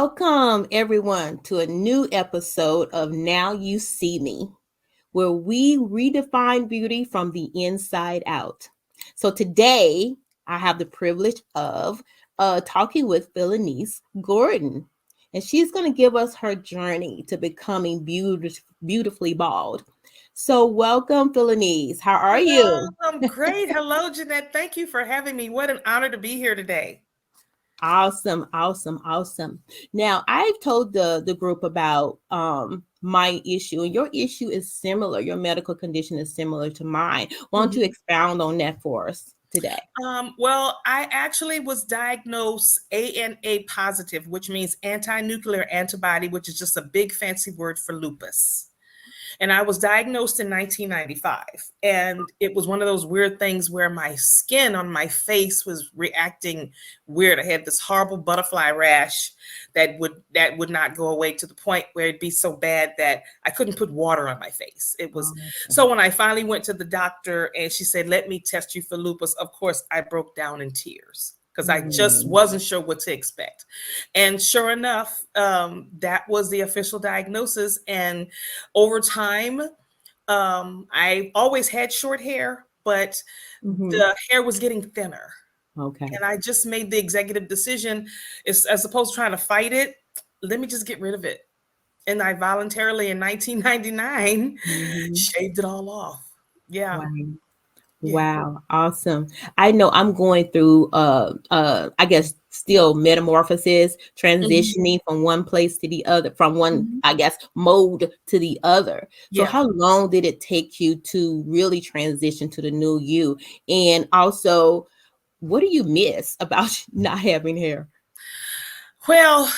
Welcome, everyone, to a new episode of Now You See Me, where we redefine beauty from the inside out. So, today I have the privilege of talking with Felanese Gordon, and she's going to give us her journey to becoming beautifully bald. So, welcome, Felanese. How are Hello, you? I'm great. Hello, Jeanette. Thank you for having me. What an honor to be here today. Awesome, awesome, awesome. Now, I've told the group about my issue, and your issue is similar. Your medical condition is similar to mine. Why don't you Mhm. expound on that for us today? Well, I actually was diagnosed ANA positive, which means anti-nuclear antibody, which is just a big fancy word for lupus. And I was diagnosed in 1995. And it was one of those weird things where my skin on my face was reacting weird. I had this horrible butterfly rash that would not go away, to the point where it'd be so bad that I couldn't put water on my face. It was Awesome. so when I finally went to the doctor and she said, "Let me test you for lupus," of course, I broke down in tears because I just Mm, wasn't sure what to expect. And sure enough, that was the official diagnosis. And over time, I always had short hair, but mhm. the hair was getting thinner. Okay. And I just made the executive decision, as opposed to trying to fight it, let me just get rid of it. And I voluntarily in 1999 Mhm. shaved it all off. Yeah. Wow. Yeah. Wow, awesome. I know I'm going through I guess still metamorphosis, Mhm. transitioning from one place to the other, from one, Mhm. I guess, mode to the other. So Yeah. how long did it take you to really transition to the new you? And also, what do you miss about not having hair? Well,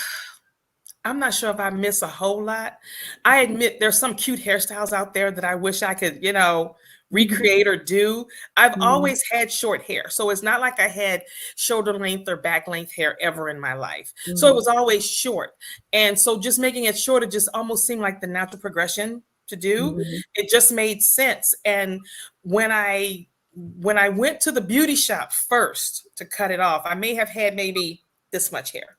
I'm not sure if I miss a whole lot. I admit there's some cute hairstyles out there that I wish I could, Mhm, recreate or do. I've mhm, always had short hair. So it's not like I had shoulder length or back length hair ever in my life. So it mhm, was always short. And so just making it shorter just almost seemed like the natural progression to do. mhm, It just made sense. And when I went to the beauty shop first to cut it off, I may have had maybe this much hair.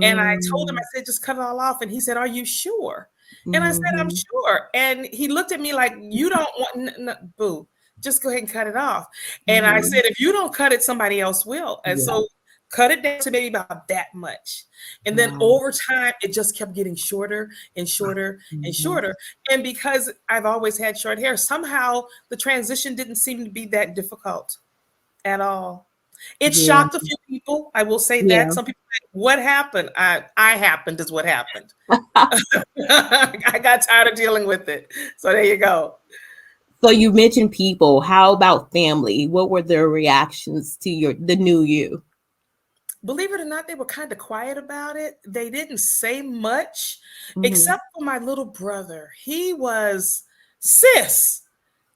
And I told him, I mm, said, just cut it all off. And he said, "Are you sure?" And I said, "I'm mhm, sure." And he looked at me like, "You don't want, boo, just go ahead and cut it off." And I mhm. said, "If you don't cut it, somebody else will." And Yeah. so cut it down to maybe about that much. And then Wow. over time, it just kept getting shorter and shorter and Mhm. shorter. And because I've always had short hair, somehow the transition didn't seem to be that difficult at all. It Yeah. shocked a few people. I will say that. Yeah. Some people said, "What happened?" I happened is what happened. I got tired of dealing with it. So there you go. So you mentioned people. How about family? What were their reactions to the new you? Believe it or not, they were kind of quiet about it. They didn't say much, Mhm. except for my little brother. He was, "Sis,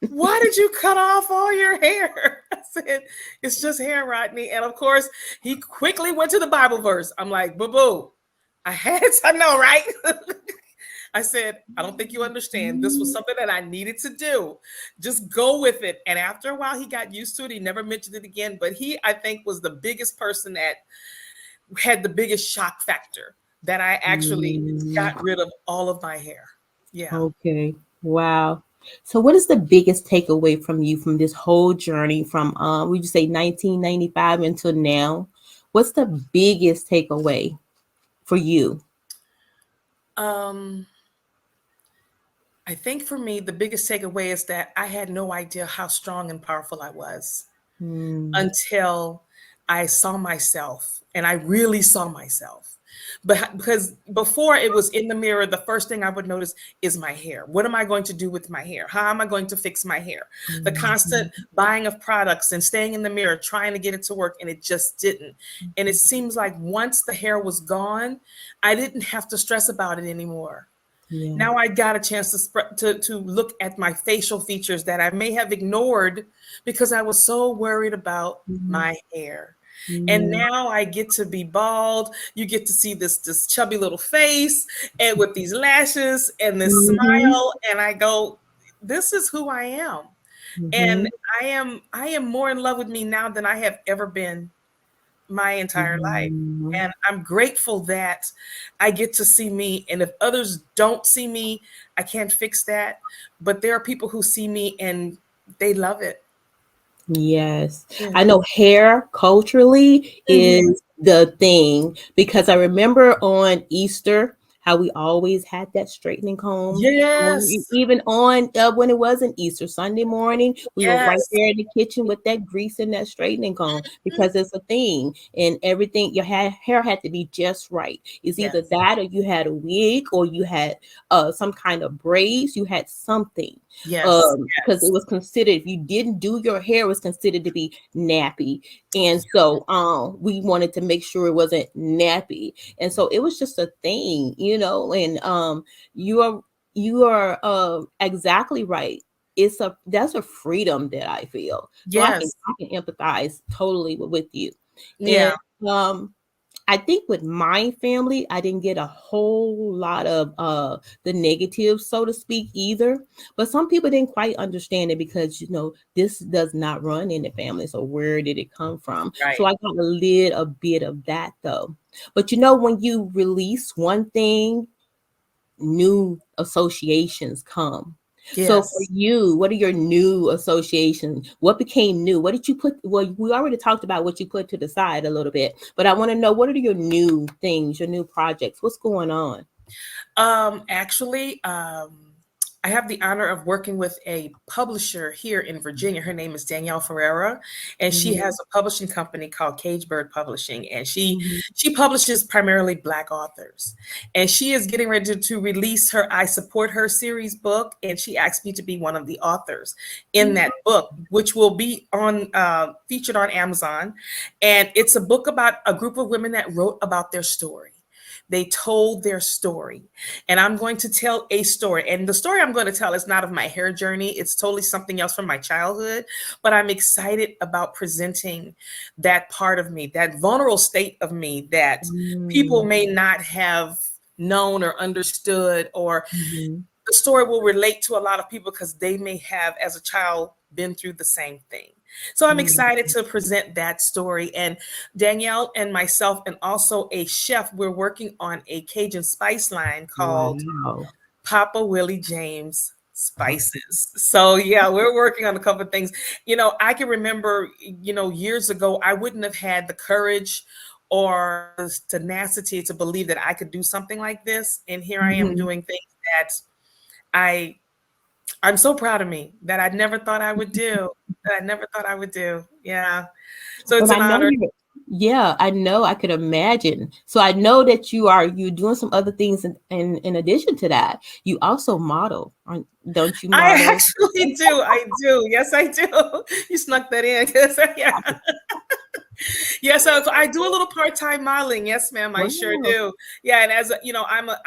why did you cut off all your hair?" I said, "It's just hair, Rodney." And of course, he quickly went to the Bible verse. I'm like, "Boo boo, I had to know, right?" I said, "I don't think you understand. This was something that I needed to do. Just go with it." And after a while, he got used to it. He never mentioned it again. But he, I think, was the biggest person that had the biggest shock factor, that I actually Mm, got rid of all of my hair. Yeah. okay. Wow. So what is the biggest takeaway from you from this whole journey from would you say 1995 until now? What's the biggest takeaway for you? Um, I think for me, the biggest takeaway is that I had no idea how strong and powerful I was Mm, until I saw myself, and I really saw myself. But because before, it was in the mirror, the first thing I would notice is my hair. What am I going to do with my hair? How am I going to fix my hair? The constant mhm, buying of products and staying in the mirror trying to get it to work, and it just didn't. And it seems like once the hair was gone, I didn't have to stress about it anymore. yeah. Now I got a chance to look at my facial features that I may have ignored because I was so worried about Mhm, my hair. And mhm, now I get to be bald. You get to see this chubby little face and with these lashes and this mhm, smile, and I go, "This is who I am." And mhm, I am more in love with me now than I have ever been my entire life. Mhm. And I'm grateful that I get to see me. And if others don't see me, I can't fix that. But there are people who see me and they love it. Yes. Yeah. I know hair culturally Mhm. is the thing because I remember on Easter how we always had that straightening comb. Yes. Even on when it wasn't Easter Sunday morning, we were right Yes. there in the kitchen with that grease and that straightening comb because it's a thing, and everything your hair had to be just right. It's either Yes. that or you had a wig or you had some kind of braids. You had something Yes. because it Yes. was considered if you didn't do your hair, it was considered to be nappy, and so we wanted to make sure it wasn't nappy, and so it was just a thing, and you are exactly right. That's a freedom that I feel, so Yes. I can empathize totally with you, and Yeah. um I think with my family, I didn't get a whole lot of the negatives, so to speak, either. But some people didn't quite understand it because this does not run in the family. So where did it come from? So Right. I got a bit of that though. But when you release one thing, new associations come. So for Yes. you, what are your new associations? What became new? What did you put? Well, we already talked about what you put to the side a little bit, but I want to know what are your new things, your new projects? What's going on? Actually, I have the honor of working with a publisher here in Virginia. Her name is Danielle Ferreira, and she Mhm, has a publishing company called Cage Bird Publishing, and she mhm, she publishes primarily Black authors. And she is getting ready to release her I Support Her series book, and she asked me to be one of the authors in mhm, that book, which will be on featured on Amazon. And it's a book about a group of women that wrote about their story. They told their story. And I'm going to tell a story. And the story I'm going to tell is not of my hair journey, it's totally something else from my childhood. But I'm excited about presenting that part of me, that vulnerable state of me that people mm, may not have known or understood, or mhm, the story will relate to a lot of people because they may have, as a child, been through the same thing. So I'm mm. excited to present that story. And Danielle and myself, and also a chef, we're working on a Cajun spice line called Wow. Papa Willie James Spices. So yeah, we're working on a couple of things. I can remember, years ago, I wouldn't have had the courage or the tenacity to believe that I could do something like this. And here I am Mhm. doing things that I I'm so proud of me that I never thought I would do. That I never thought I would do. Yeah. So it's And I an know honor. yeah, I know, I could imagine. So I know that you're doing some other things in addition to that. You also model, don't you I model? actually do. I do. Yes, I do. You snuck that in. 'Cause, yeah. Yeah, so I do a little part-time modeling. Yes, ma'am, I sure Wow. do. Yeah, and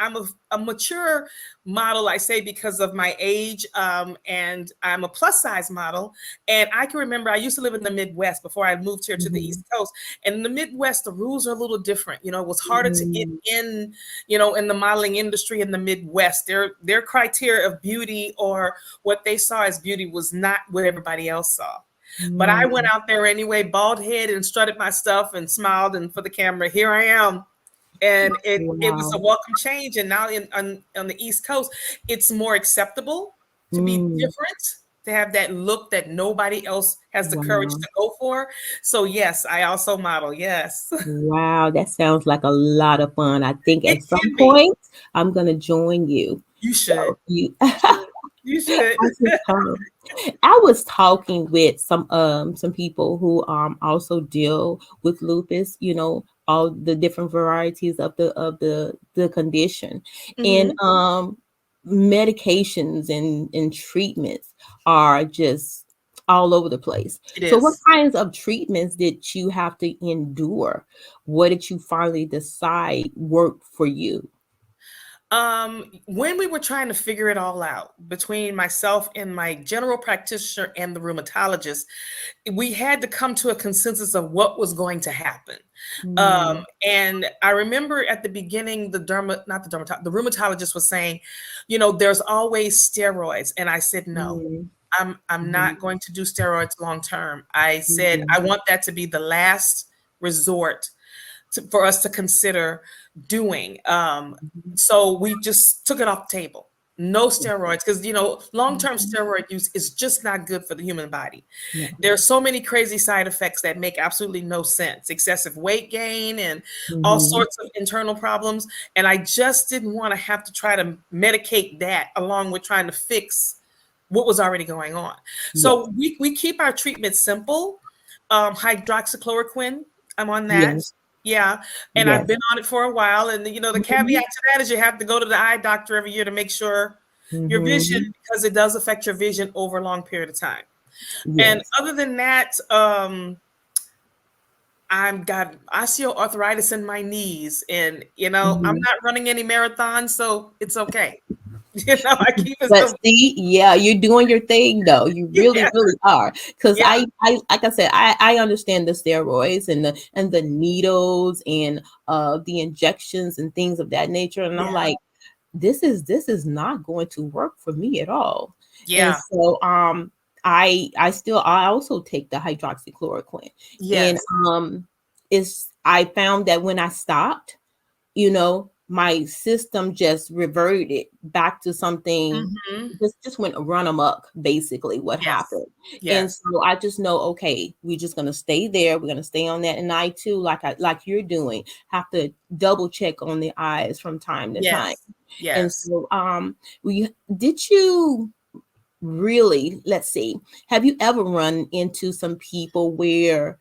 I'm a mature model, I say, because of my age, and I'm a plus size model. And I can remember I used to live in the Midwest before I moved here to the Mhm. East Coast. And in the Midwest, the rules are a little different. It was harder to get Mm, in the modeling industry in the Midwest. Their criteria of beauty, or what they saw as beauty, was not what everybody else saw. But I went mm. out there anyway, bald head, and strutted my stuff and smiled, and for the camera, here I am. And it was a Wow. welcome change. And now on the East Coast, it's more acceptable to be Mm. different, to have that look that nobody else has the courage Wow. to go for. So yes, I also model. Yes. Wow, that sounds like a lot of fun. I think It at some can be. point I'm gonna join you. You should. So you You should. You should. I should come. I was talking with some people who also deal with lupus, all the different varieties of the condition. And Mhm. medications and treatments are just all over the place. It So what is. kinds of treatments did you have to endure? What did you finally decide worked for you? When we were trying to figure it all out between myself and my general practitioner and the rheumatologist, we had to come to a consensus of what was going to happen. Mm, And I remember at the beginning, the rheumatologist was saying, there's always steroids. And I said, no, mm, I'm mhm, not going to do steroids long term. I said, I mhm, want that to be the last resort for us to consider doing. So we just took it off the table. No steroids, because long-term steroid use is just not good for the human body. No. There are so many crazy side effects that make absolutely no sense. Excessive weight gain and all Mhm. sorts of internal problems. And I just didn't want to have to try to medicate that along with trying to fix what was already going on. Yes. So we keep our treatment simple. Hydroxychloroquine, I'm on that. Yes. Yeah. And I've Yes. been on it for a while. And the caveat Mhm. to that is you have to go to the eye doctor every year to make sure your Mhm. vision, because it does affect your vision over a long period of time. And Yes. other than that, I've got osteoarthritis in my knees, and I'm Mhm. not running any marathons, so it's okay. I keep it But simple. see, yeah, you're doing your thing though. You really, Yeah, really are. Because yeah, I, like I said, I understand the steroids and the needles and the injections and things of that nature. And I'm yeah, like, this is not going to work for me at all. And yeah. so I also take the hydroxychloroquine. And Yes. it's I found that when I stopped, my system just reverted back to something, Hmm. just went run amok, basically what Yes. happened. And Yes. so I just know, okay, we're just gonna stay there, we're gonna stay on that. And I too, like you're doing, have to double check on the eyes from time to time. Yes. And Yes. so we did you really, let's see, have you ever run into some people where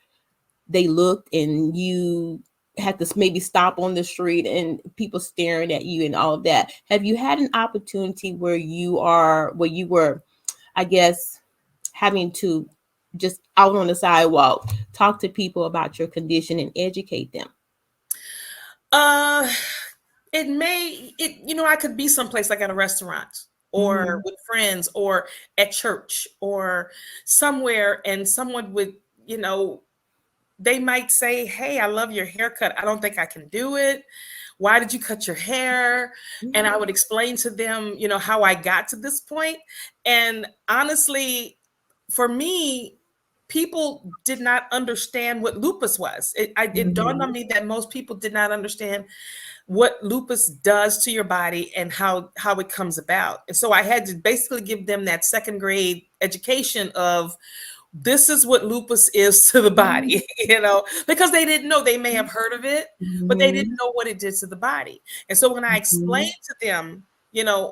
they looked and you had to maybe stop on the street and people staring at you and all of that? Have you had an opportunity where you were, I guess, having to just out on the sidewalk talk to people about your condition and educate them? Uh, I could be someplace like at a restaurant or Mm-hmm. with friends or at church or somewhere, and someone would, you know, they might say, "Hey, I love your haircut. I don't think I can do it. Why did you cut your hair?" And I would explain to them, how I got to this point. And honestly, for me, people did not understand what lupus was. It dawned Mm-hmm. on me that most people did not understand what lupus does to your body and how it comes about. And so I had to basically give them that second grade education of, this is what lupus is to the body, because they didn't know. They may have heard of it, but they didn't Mm-hmm. know what it did to the body. And so when I Mm-hmm. explained to them,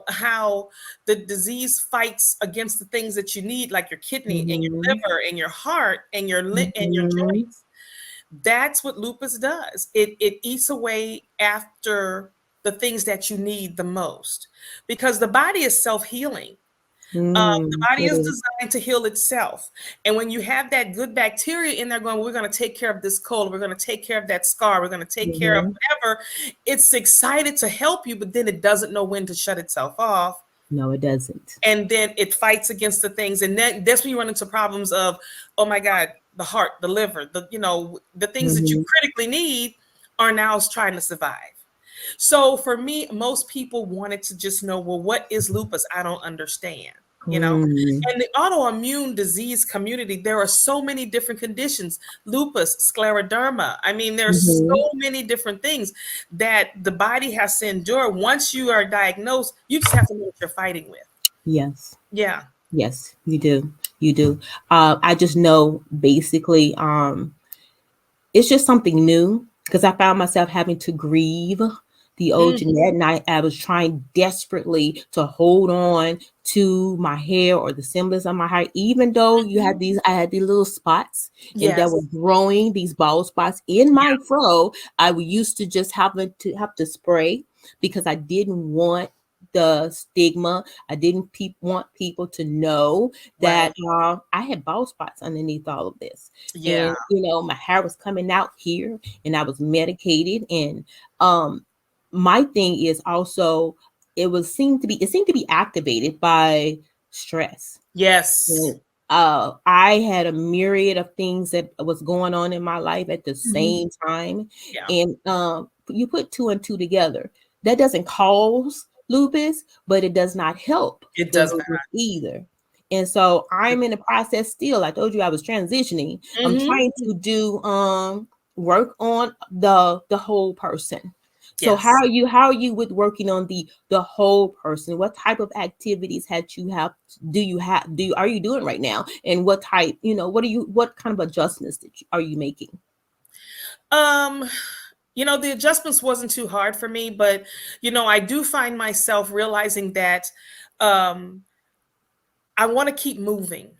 how the disease fights against the things that you need, like your kidney and your Mm-hmm. liver and your heart and your Mm-hmm. joints, that's what lupus does. It eats away after the things that you need the most, because the body is self-healing. The Mm-hmm. body It is is. designed to heal itself. And when you have that good bacteria in there going, we're going to take care of this cold, we're going to take care of that scar, we're going to take care of Mm-hmm. whatever, it's excited to help you, but then it doesn't know when to shut itself off. No, it doesn't. And then it fights against the things. And that's when you run into problems of, oh my God, the heart, the liver, the things that you Mm-hmm. critically need are now trying to survive. So for me, most people wanted to just know, well, what is lupus? I don't understand. You know, Mm-hmm. in the autoimmune disease community, there are so many different conditions: lupus, scleroderma. I mean, there's Mm-hmm. so many different things that the body has to endure. Once you are diagnosed, you just have to know what you're fighting with. Yes. Yeah. Yes, you do. You do. I just know basically it's just something new because I found myself having to grieve the old Hmm. Jeanette, and I was trying desperately to hold on to my hair or the semblance of my hair, even though I had these little spots and that were Yes. growing, these bald spots in Yeah. my fro. I used to just have to spray because I didn't want the stigma. I didn't want people to know that Right. I had bald spots underneath all of this. Yeah. And my hair was coming out here and I was medicated. And um my thing is also it seemed to be activated by stress. Yes. And I had a myriad of things that was going on in my life at the Hmm. same time. Yeah. And you put two and two together. That doesn't cause lupus, but it does not help It the does not. lupus either. And so I'm in the process still. I told you I was transitioning. I'm Hmm. trying to do work on the whole person. So Yes. how are you with working on the whole person? What type of activities are you doing right now? And what type, what kind of adjustments are you making? Um, the adjustments wasn't too hard for me, but I do find myself realizing that um I want to keep moving.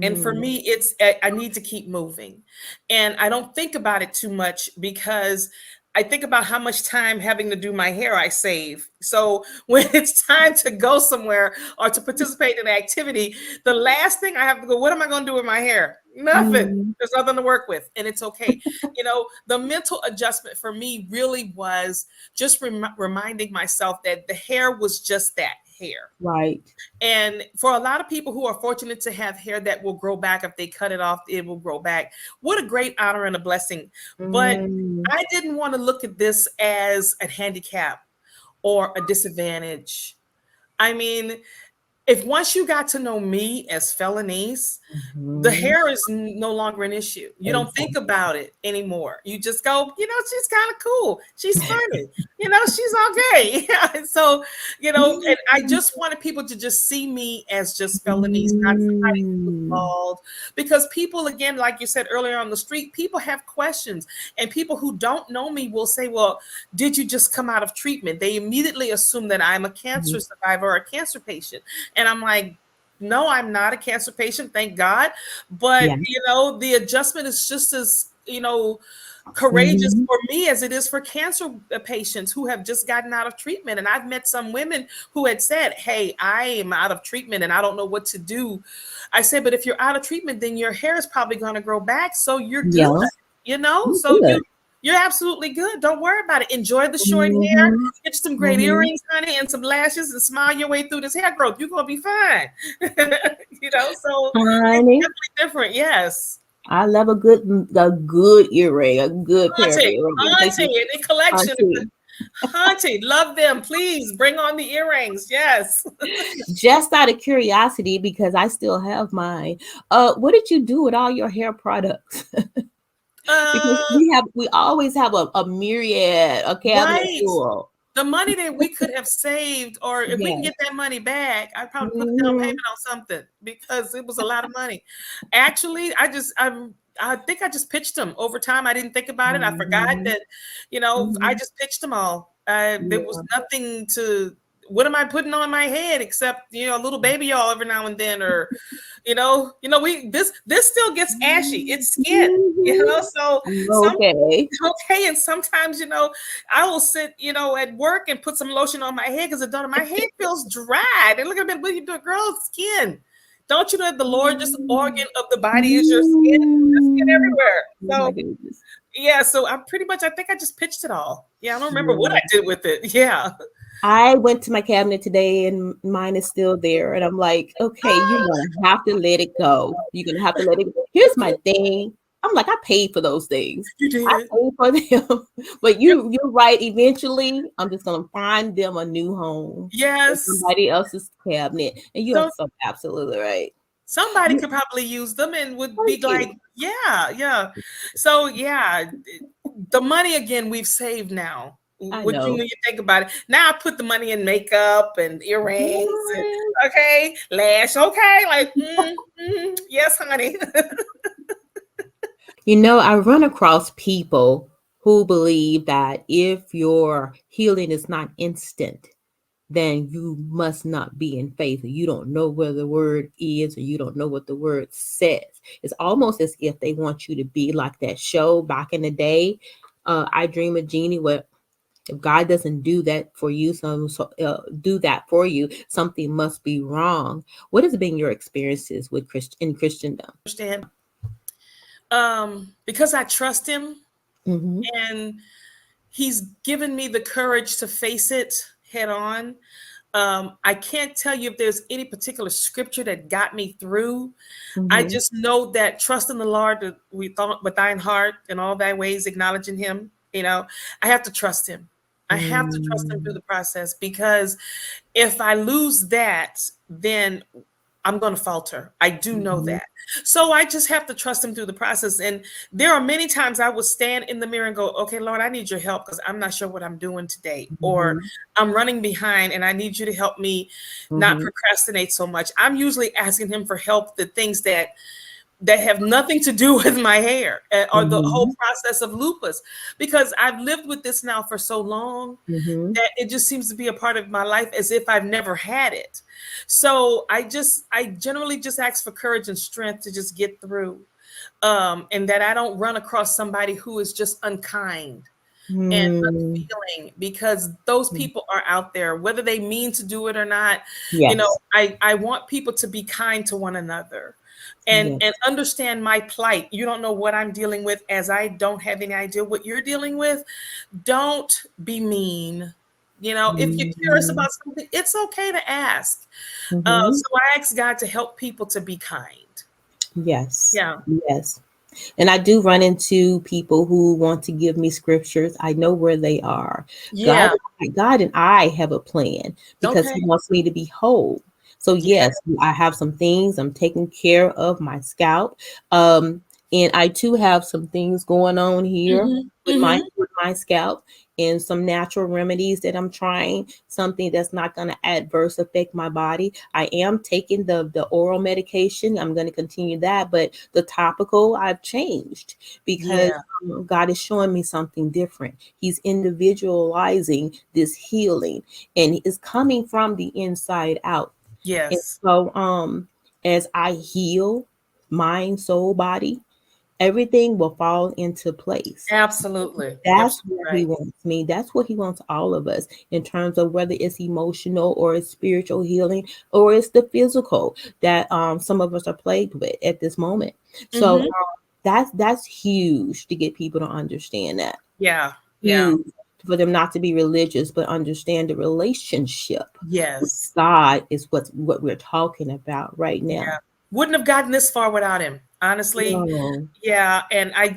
And for Mm, me, I need to keep moving. And I don't think about it too much because I think about how much time having to do my hair I save. So when it's time to go somewhere or to participate in an activity, the last thing I have to go, what am I going to do with my hair? Nothing. mm, There's nothing to work with. And it's okay. The mental adjustment for me really was just reminding myself that the hair was just that, hair. right. And for a lot of people who are fortunate to have hair that will grow back, if they cut it off, it will grow back. What a great honor and a blessing. But Mm, I didn't want to look at this as a handicap or a disadvantage. I mean, if once you got to know me as Felanese, the mhm. hair is no longer an issue. You don't think Exactly. about it anymore. You just go, she's kind of cool. She's funny. She's okay. Yeah. So, and I just wanted people to just see me as just Felanese, not somebody who was Mm, bald. Because people, again, like you said earlier on the street, people have questions. And people who don't know me will say, well, did you just come out of treatment? They immediately assume that I'm a cancer mhm. survivor or a cancer patient. And I'm like, no, I'm not a cancer patient, thank God. But, Yeah. the adjustment is just as, courageous Mhm. for me as it is for cancer patients who have just gotten out of treatment. And I've met some women who had said, hey, I am out of treatment and I don't know what to do. I said, but if you're out of treatment, then your hair is probably going to grow back. So you're good, Yeah. so Good. you're absolutely good. Don't worry about it. Enjoy the short hair. Mhm. Get you some great Mhm. earrings, honey, and some lashes, and smile your way through this hair growth. You're gonna be fine. So it's Honey, definitely different. Yes. I love a good earring, a good pair of Auntie, earrings. auntie, in the collection. Auntie. Auntie, love them. Please bring on the earrings. Yes. Just out of curiosity, because I still have mine. What did you do with all your hair products? Because Uh, we always have a myriad, a cabinet right. full. The money that we could have saved, or if we can Yes. get that money back, I'd probably put a down payment Mhm. on something because it was a lot of money. Actually, I think I just pitched them over time. I didn't think about it. I forgot Mhm. that, I Mhm. just pitched them all. There was Yeah. nothing to. What am I putting on my head except a little baby oil every now and then, or we this still gets ashy. It's skin, Mhm. so some Okay. okay. And sometimes, I will sit, at work and put some lotion on my head because it don't. My head feels dry. And look at me, what are you doing, girl? Skin. Don't you know that the largest organ of the body is your skin? There's skin Mm. everywhere. Oh my So goodness. yeah, so I think I just pitched it all. Yeah, I don't remember what Yeah. I did with it. Yeah. I went to my cabinet today and mine is still there. And I'm like, okay, you're gonna have to let it go. You're gonna have to let it go. Here's my thing. I'm like, I paid for those things. You I did. paid for them. But you're right. Eventually, I'm just gonna find them a new home in Yes. somebody else's cabinet. And you are So so absolutely right. somebody You could probably use them and would be thank like, you. yeah, yeah. So yeah, the money again we've saved now. I Would you know. when you think about it? Now I put the money in makeup and earrings and okay, lash, okay, like yes, honey. I run across people who believe that if your healing is not instant, then you must not be in faith. You don't know where the word is, or you don't know what the word says. It's almost as if they want you to be like that show back in the day, I Dream of Jeannie, where if God doesn't do that for you, do that for you, something must be wrong. What has been your experiences with in Christendom? Understand? Because I trust him Hmm. and he's given me the courage to face it head on. I can't tell you if there's any particular scripture that got me through. I Hmm. just know that trust in the Lord that we thought with thine heart and all thy ways, acknowledging him. I have to trust him. I have to trust him through Mm. the process because if I lose that, then I'm going to falter. I do know Mhm. that. So I just have to trust him through the process. And there are many times I would stand in the mirror and go, okay, Lord, I need your help because I'm not sure what I'm doing today. Or Mhm. I'm running behind and I need you to help me not Mhm. procrastinate so much. I'm usually asking him for help, the things that have nothing to do with my hair or the whole Mhm. process of lupus, because I've lived with this now for so long Mhm. that it just seems to be a part of my life as if I've never had it. So I generally just ask for courage and strength to just get through, and that I don't run across somebody who is just unkind and Mm. unfeeling, because those people are out there, whether they mean to do it or not. Yes. I want people to be kind to one another and Yes. understand my plight. You don't know what I'm dealing with, as I don't have any idea what you're dealing with. Don't be mean. If you're curious Mhm. about something, it's okay to ask. Mhm. So I ask God to help people to be kind. Yes. Yeah. Yes. And I do run into people who want to give me scriptures. I know where they are. God, Yeah. God and I have a plan because Okay. He wants me to be whole. So Yeah. yes, I have some things. I'm taking care of my scalp, and I too have some things going on here Hmm. with my Hmm. scalp, and some natural remedies that I'm trying. Something that's not going to adverse affect my body. I am taking the oral medication. I'm going to continue that, but the topical I've changed because Yeah. God is showing me something different. He's individualizing this healing, and it's coming from the inside out. And Yes. so, as I heal mind, soul, body, everything will fall into place. Absolutely. That's Absolutely where he right. wants me. That's what he wants all of us in terms of whether it's emotional or it's spiritual healing or it's the physical that some of us are plagued with at this moment. So Hmm. that's huge to get people to understand that. Yeah. Yeah. Huge for them not to be religious, but understand the relationship with Yes. God is what we're talking about right now. Yeah. Wouldn't have gotten this far without him, honestly. No. Yeah. And I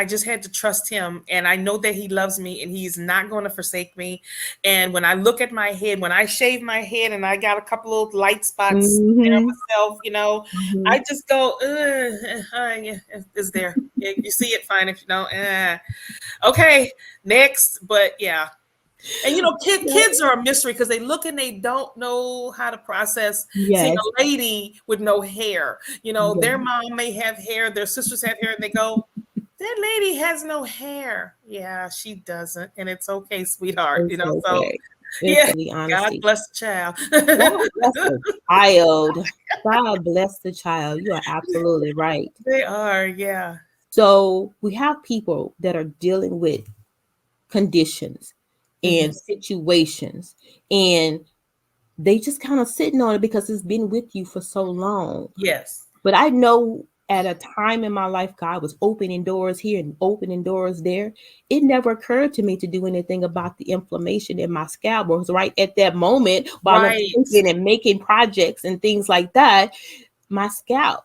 just had to trust him. And I know that he loves me and he's not going to forsake me. And when I look at my head, when I shave my head and I got a couple of light spots there Mm-hmm. myself, Mm-hmm. I just go, yeah, it's there. Yeah, you see it fine. If you don't, okay, next. But yeah. And kids are a mystery because they look and they don't know how to process. Seeing Yes. a lady with no hair, their Yes. mom may have hair, their sisters have hair, and they go, "That lady has no hair." Yeah, she doesn't, and it's okay, sweetheart. It's So okay. It's yeah, the God honesty. bless the child. God bless the child. God bless the child. You are absolutely right. They are, yeah. So we have people that are dealing with conditions Hmm. and situations, and they just kind of sitting on it because it's been with you for so long. Yes. But I know at a time in my life, God was opening doors here and opening doors there. It never occurred to me to do anything about the inflammation in my scalp. Because right at that moment, while I'm Right. thinking and making projects and things like that, my scalp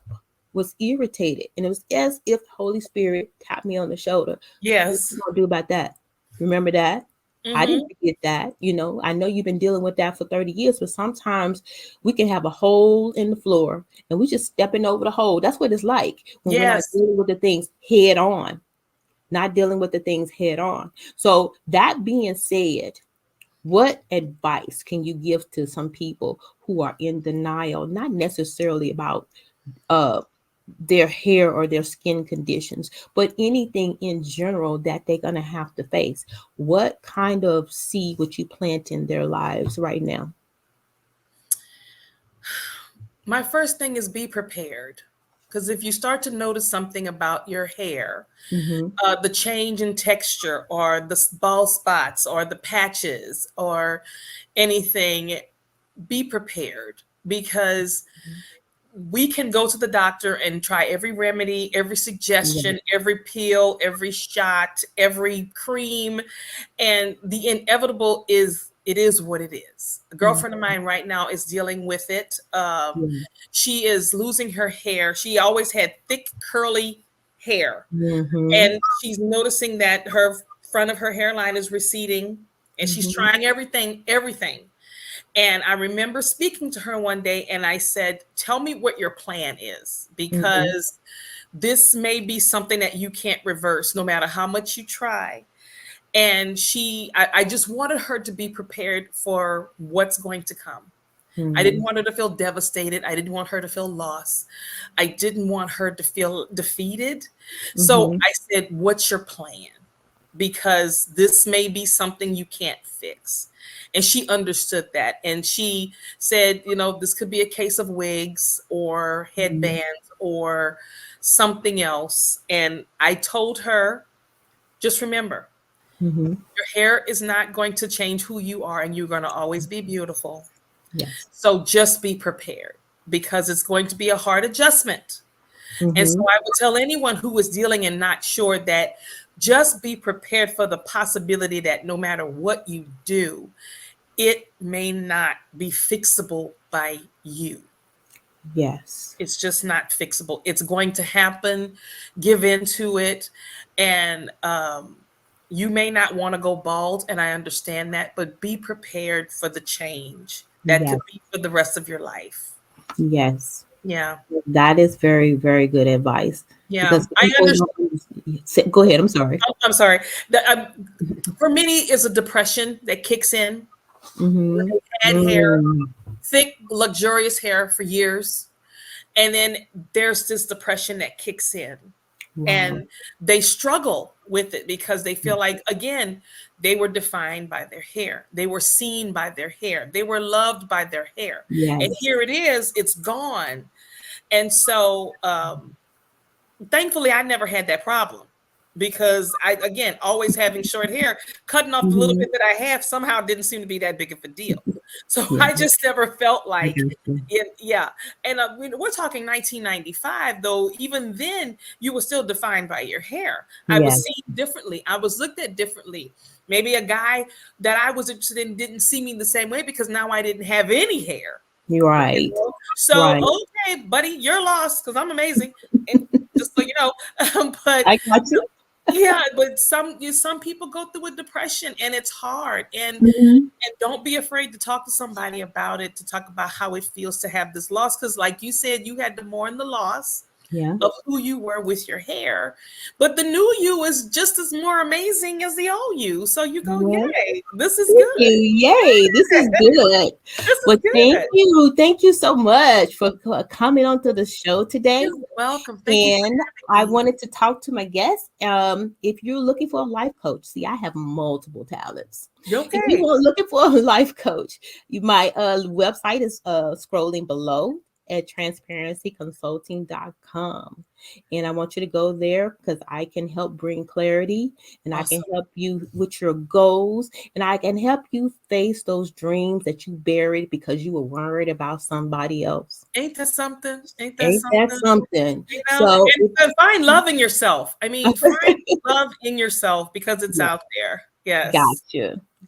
was irritated. And it was as if the Holy Spirit tapped me on the shoulder. What Yes. you gonna do about that? Remember that? I didn't Hmm. forget that. I know you've been dealing with that for 30 years, but sometimes we can have a hole in the floor and we just stepping over the hole. That's what it's like when we're not Yes. dealing with the things head on, not dealing with the things head on. So, that being said, what advice can you give to some people who are in denial, not necessarily about uh their hair or their skin conditions, but anything in general that they're going to have to face? What kind of seed would you plant in their lives right now? My first thing is be prepared. Because if you start to notice something about your hair, Mm-hmm. the change in texture or the bald spots or the patches or anything, be prepared, because we can go to the doctor and try every remedy, every Yeah. suggestion, every pill, every shot, every cream, and the inevitable is it is what it is. A girlfriend of Mm-hmm. mine right now is dealing with it. Yeah. She is losing her hair. She always had thick, curly hair, Mm-hmm. and she's noticing that her front of her hairline is receding, and she's Mm-hmm. trying everything, And I remember speaking to her one day and I said, tell me what your plan is, because this may be something that you can't reverse no matter how much you try. And I just wanted her to be prepared for what's going to come. I didn't want her to feel devastated. I didn't want her to feel lost. I didn't want her to feel defeated. So I said, what's your plan? Because this may be something you can't fix. And she understood that. And she said, this could be a case of wigs or headbands or something else. And I told her, just remember, your hair is not going to change who you are, and you're going to always be beautiful. Yes. So just be prepared, because it's going to be a hard adjustment. And so I would tell anyone who is dealing and not sure that just be prepared for the possibility that no matter what you do, it may not be fixable by you. Yes. It's just not fixable. It's going to happen. Give into it. And you may not want to go bald, and I understand that, but be prepared for the change that could be for the rest of your life. Yes. Yeah. That is very, very good advice. Yeah. Because I understand. Go ahead. I'm sorry. I'm sorry. For many, it's a depression that kicks in. They had hair, thick, luxurious hair for years. And then there's this depression that kicks in. Wow. And they struggle with it because they feel like, again, they were defined by their hair. They were seen by their hair. They were loved by their hair. Yes. And here it is, it's gone. And so thankfully, I never had that problem, because again, always having short hair, cutting off the little bit that I have somehow didn't seem to be that big of a deal. So I just never felt like, yeah. And we're talking 1995, though. Even then, you were still defined by your hair. I was seen differently. I was looked at differently. Maybe a guy that I was interested in didn't see me the same way because now I didn't have any hair. You're right. So, okay, buddy, you're lost because I'm amazing. And just so you know, but I got you. Yeah, but some people go through a depression, and it's hard. And don't be afraid to talk to somebody about it, to talk about how it feels to have this loss. Because like you said, you had to mourn the loss of who you were with your hair. But the new you is just as more amazing as the old you. So you go, yay, this is good. Yay, this is good. Thank you so much for coming onto the show today. You're welcome. And I wanted to talk to my guest. If you're looking for a life coach, see, I have multiple talents. Okay. If you are looking for a life coach, my website is scrolling below at transparencyconsulting.com. And I want you to go there because I can help bring clarity, and I can help you with your goals, and I can help you face those dreams that you buried because you were worried about somebody else. Ain't that something? Ain't that something? You know, and find love in yourself. I mean, find love in yourself because it's out there. Yes.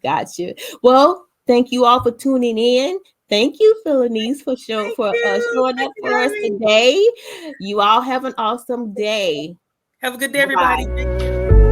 Gotcha. Well, thank you all for tuning in. Thank you, Felanese, for showing up for us today. You all have an awesome day. Have a good day, everybody. Thank you.